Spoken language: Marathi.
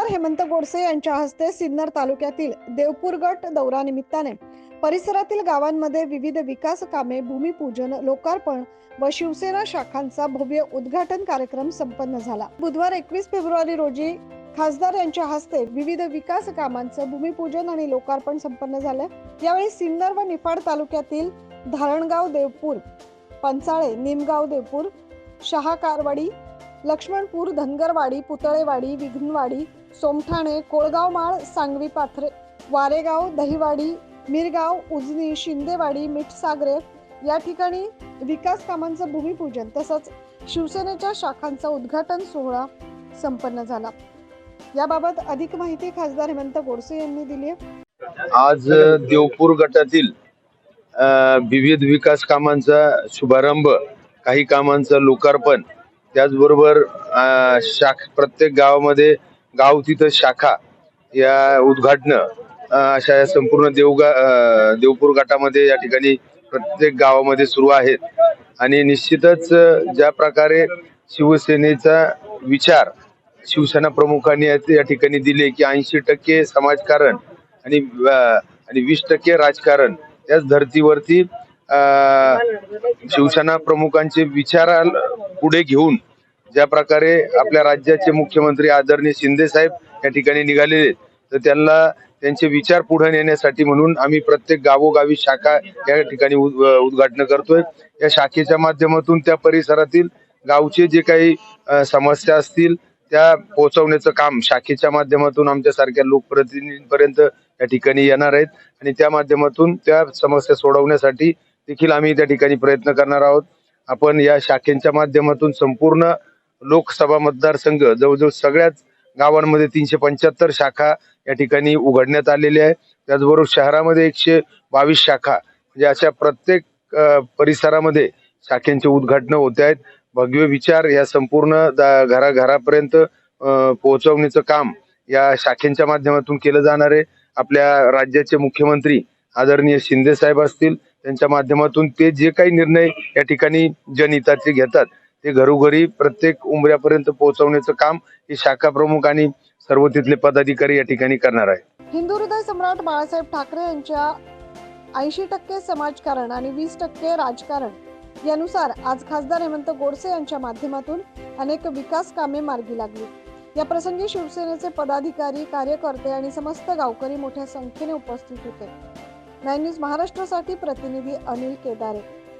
खासदार हेमंत गोडसे यांच्या हस्ते सिन्नर तालुक्यातील देवपूर गट दौऱ्यानिमित्ताने परिसरातील गावांमध्ये विविध विकास कामे, भूमिपूजन, लोकार्पण व शिवसेना शाखांचा भव्य उद्घाटन कार्यक्रम संपन्न झाला। बुधवार 21 फेब्रुवारी रोजी खासदार यांच्या हस्ते विविध विकास कामांचं भूमिपूजन आणि लोकार्पण संपन्न झालं। यावेळी सिन्नर व निफाड तालुक्यातील धारणगाव देवपूर, पंचाळे, निमगाव देवपूर, शहाकारवाडी, लक्ष्मणपूर, धनगरवाडी, पुतळेवाडी, विघ्नवाडी, सोमठाणे, कोळगावमाळ, सांगवी पाथरे, वारेगाव, दहिवाडी, मिरगाव, उजनी, शिंदेवाडी, मिठसागरे या ठिकाणी विकास कामांचं भूमिपूजन तसंच शिवसेनेच्या शाखांचा उद्घाटन सोहळा संपन्न झाला। याबाबत अधिक माहिती खासदार हेमंत गोडसे यांनी दिली आहे। आज देवपूर गटातील विविध विकास कामांचा शुभारंभ, काही कामांचं लोकार्पण, त्याचबरोबर प्रत्येक गावामध्ये गाव तिथं शाखा या उद्घाटन अशा या संपूर्ण देवपूर गटामध्ये या ठिकाणी प्रत्येक गावामध्ये सुरू आहेत। आणि निश्चितच ज्या प्रकारे शिवसेनेचा विचार शिवसेना प्रमुखांनी या ठिकाणी दिले की 80% समाजकारण आणि 20% राजकारण, त्याच धर्तीवरती शिवसेना प्रमुखांचे विचार पुढे घेऊन ज्या प्रकारे आपल्या राज्याचे मुख्यमंत्री आदरणीय शिंदे साहेब या ठिकाणी निघालेले, तर त्यांना त्यांचे विचार पुढे नेण्यासाठी म्हणून आम्ही प्रत्येक गावोगावी शाखा या ठिकाणी उद्घाटन करतोय। या शाखेच्या माध्यमातून त्या परिसरातील गावचे जे काही समस्या असतील त्या पोहोचवण्याचं काम शाखेच्या माध्यमातून आमच्या सारख्या लोकप्रतिनिधींपर्यंत या ठिकाणी येणार आहेत आणि त्या माध्यमातून त्या समस्या सोडवण्यासाठी देखील आम्ही त्या ठिकाणी प्रयत्न करणार आहोत। आपण या शाखेच्या माध्यमातून संपूर्ण लोकसभा मतदारसंघ जवळजवळ सगळ्याच गावांमध्ये 375 शाखा या ठिकाणी उघडण्यात आलेल्या आहेत। त्याचबरोबर शहरामध्ये 122 शाखा, म्हणजे अशा प्रत्येक परिसरामध्ये शाखेचे उद्घाटन होत आहेत। भव्य विचार या संपूर्ण घराघरापर्यंत पोहोचवण्याचं काम या शाखेच्या माध्यमातून केलं जाणार आहे। आपल्या राज्याचे मुख्यमंत्री आदरणीय शिंदे साहेब असतील, त्यांच्या माध्यमातून ते जे काही निर्णय या ठिकाणी जनहिताचे घेतात ते घरोघरी प्रत्येक उंबऱ्यापर्यंत पोहोचवण्याचं काम हे शाखा प्रमुख आणि सर्व तिथले पदाधिकारी या ठिकाणी करणार आहे। हिंदू हृदय सम्राट बाळासाहेब ठाकरे यांच्या 80% समाजकारण आणि 20% राजकारण यानुसार आज खासदार हेमंत गोडसे यांच्या माध्यमातून अनेक विकास कामे मार्गी लागली। या प्रसंगी शिवसेनेचे पदाधिकारी, कार्यकर्ते आणि समस्त गावकरी मोठ्या संख्येने उपस्थित होते। 9 न्यूज महाराष्ट्रासाठी प्रतिनिधी अनिल केदारे।